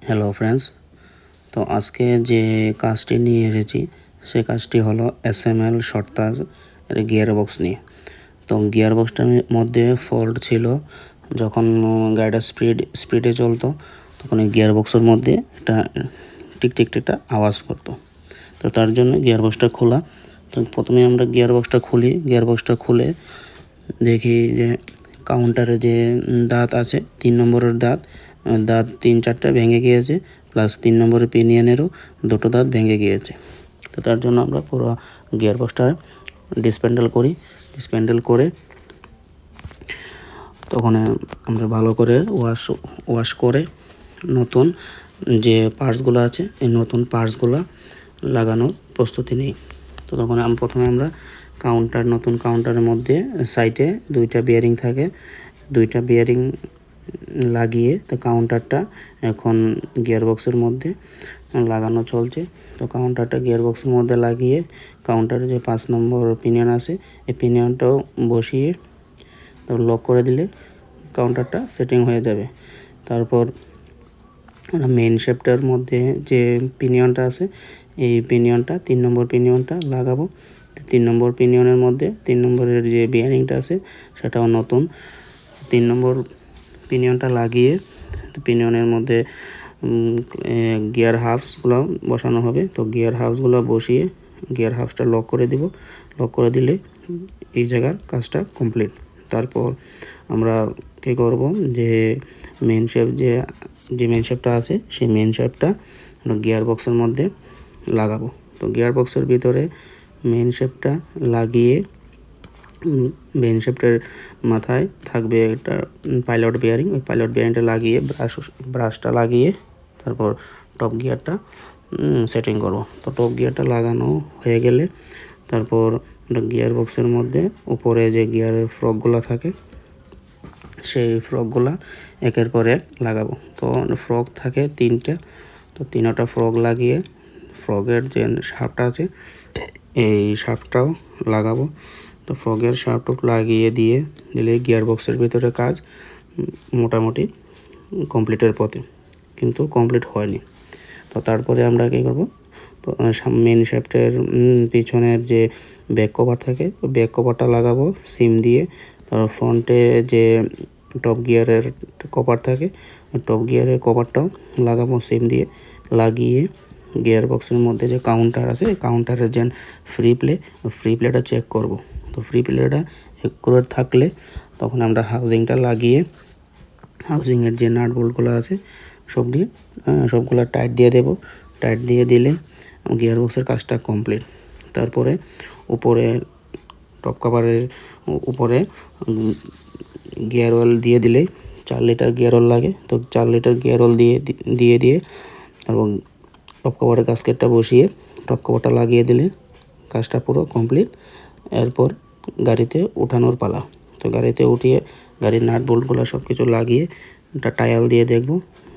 Hello friends, তো আজকে যে কাজটি নিয়ে এসেছি সে কাজটি হলো এসএমএল শর্টকাজ গিয়ারবক্স নিয়ে। তো গিয়ারবক্সটার মধ্যে ফল্ট ছিল, যখন গাড়িটা স্পিডে চলতো তখন এই গিয়ারবক্সের মধ্যে একটা টিকটিক একটা আওয়াজ করতো। তো তার জন্য গিয়ারবক্সটা খোলা। তো প্রথমে আমরা গিয়ারবক্সটা খুলে দেখি যে কাউন্টারে যে দাঁত আছে 3 নম্বরের দাঁত 3-4টা ভেঙে গিয়েছে, প্লাস 3 নম্বরের পিনিয়নেরও 2টো দাঁত ভেঙে গিয়েছে। তো তার জন্য আমরা পুরো গিয়ারবক্সটা ডিসপ্যান্ডেল করে তখন আমরা ভালো করে ওয়াশ করে নতুন যে পার্টসগুলো আছে এই নতুন পার্টসগুলো লাগানোর প্রস্তুতি নিই। তো তখন প্রথমে আমরা নতুন কাউন্টারের মধ্যে সাইডে 2টা বিয়ারিং থাকে, 2টা বিয়ারিং লাগিয়ে তো কাউন্টারটা এখন গিয়ারবক্সের মধ্যে লাগানো চলছে। তো কাউন্টারটা গিয়ারবক্সের মধ্যে লাগিয়ে কাউন্টারে যে 5 নম্বর পিনিয়ন আছে এই পিনিয়নটাও বসিয়ে তো লক করে দিলে কাউন্টারটা সেটিং হয়ে যাবে। তারপর মেইন শ্যাফটের মধ্যে যে পিনিয়নটা আছে এই পিনিয়নটা 3 নম্বর পিনিয়নটা লাগাবো। 3 নম্বর পিনিয়নের মধ্যে 3 নম্বরের যে বিয়ারিংটা আছে সেটাও নতুন 3 নম্বর পিনিয়নটা লাগিয়ে পিনিয়নের মধ্যে গিয়ার হাফসগুলো বসানো হবে। তো গিয়ার হাফসগুলো বসিয়ে গিয়ার হাফসটা লক করে দিব। লক করে দিলে এই জায়গার কাজটা কমপ্লিট। তারপর আমরা কী করব, যে মেন শেপটা আছে সেই মেন শেপটা গিয়ার বক্সের মধ্যে লাগাবো। তো গিয়ার বক্সের ভিতরে মেন শেপটা লাগিয়ে মেন শেপটার মাথায় থাকবে একটা পাইলট বিয়ারিং, ওই পাইলট বিয়ারিংটা লাগিয়ে ব্রাশটা লাগিয়ে তারপর টপ গিয়ারটা সেটিং করব। তো টপ গিয়ারটা লাগানো হয়ে গেলে তারপর গিয়ার বক্সের মধ্যে উপরে যে গিয়ারের ফ্রকগুলো থাকে সেই ফ্রকগুলো একের পর এক লাগাবো। তো ফ্রক থাকে 3টা, তো 3টা ফ্রক লাগিয়ে ফ্রকের যে শাফটটা আছে এই শাফটটাও লাগাবো। তো ফ্রকের শাফট লাগিয়ে দিলে গিয়ার বক্সের ভিতরে কাজ মোটামুটি কমপ্লিটের পথে, কিন্তু কমপ্লিট হয়নি। তো তারপরে আমরা কী করব, মেন শ্যাফটের পিছনের যে ব্যাক কভার থাকে ওই ব্যাক কভারটা লাগাবো সিম দিয়ে। তারপর ফ্রন্টে যে টপ গিয়ারের কভার থাকে টপ গিয়ারের কভারটাও লাগাবো সিম দিয়ে। লাগিয়ে গিয়ার বক্সের মধ্যে যে কাউন্টার আছে কাউন্টারের যে ফ্রি প্লেটা চেক করব। তো ফ্রি প্লেটা অ্যাকুরেট থাকলে তখন আমরা হাউজিংটা লাগিয়ে হাউজিংয়ের যে নাট বোল্টগুলো আছে সবগুলো টাইট দিয়ে দেব। টাইট দিয়ে দিলে গিয়ার বক্সের কাজটা কমপ্লিট। তারপরে উপরে টপ কভারের উপরে গিয়ার অয়েল দিয়ে দিলেই 4 লিটার গিয়ার অয়েল লাগে। তো 4 লিটার গিয়ার অয়েল দিয়ে এবং টপ কভারের গাস্কেটটা বসিয়ে টপ কভারটা লাগিয়ে দিলে কাজটা পুরো কমপ্লিট। এরপর গাড়িতে উঠানোর পালা। তো গাড়িতে উঠিয়ে গাড়ির নাট বোল্টগুলো সব কিছু লাগিয়ে একটা টায়াল দিয়ে দেখব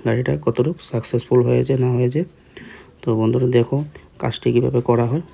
গাড়িটা কতটুকু সাকসেসফুল হয়েছে না হয়েছে। তো বন্ধুরা দেখো কাজটি কীভাবে করা হয়।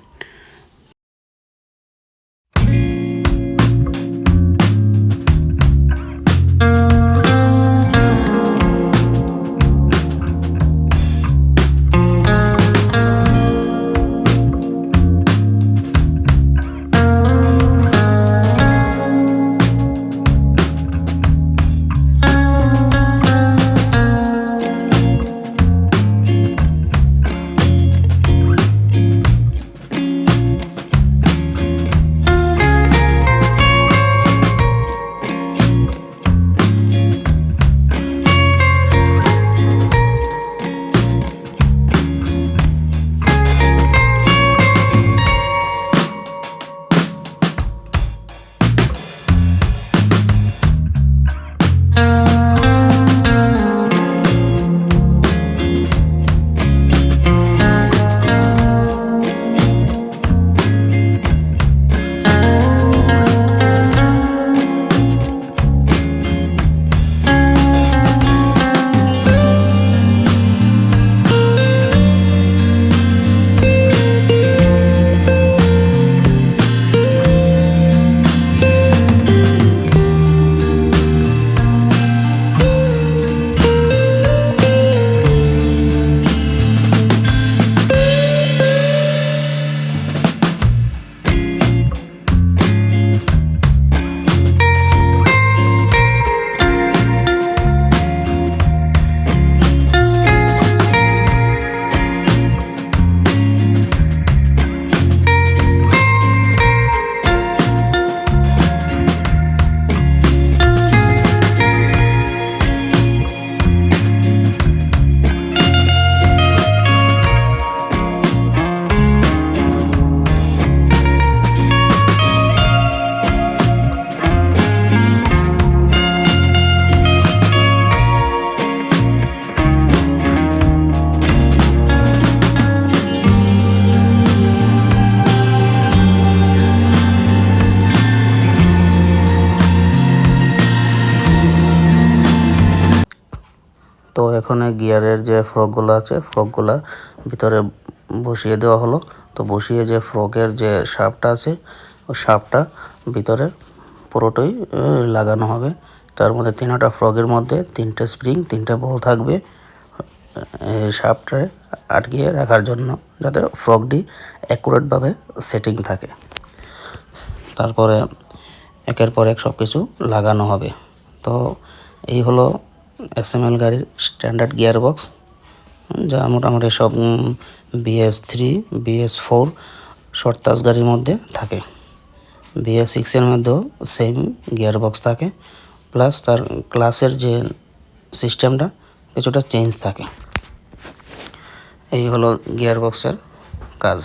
তো এখানে গিয়ারের যে ফ্রকগুলো আছে ফ্রকগুলা ভিতরে বসিয়ে দেওয়া হলো। তো বসিয়ে যে ফ্রকের যে শাফটটা আছে ওই শাফটটা ভিতরে পুরোটাই লাগানো হবে। তার মধ্যে তিনটা ফ্রকের মধ্যে 3টে স্প্রিং 3টে বল থাকবে শাফটে আটকিয়ে রাখার জন্য, যাতে ফ্রকটি অ্যাকুরেটভাবে সেটিং থাকে। তারপরে একের পর এক সব কিছু লাগানো হবে। তো এই হলো এসএমএল গাড়ির স্ট্যান্ডার্ড গিয়ারবক্স, যা মোটামুটি সব BS3 BS4 শর্টতাস গাড়ির মধ্যে থাকে। BS6 এর মধ্যেও সেম গিয়ারবক্স থাকে, প্লাস তার ক্লাসের যে সিস্টেমটা কিছুটা চেঞ্জ থাকে। এই হলো গিয়ারবক্সের কাজ।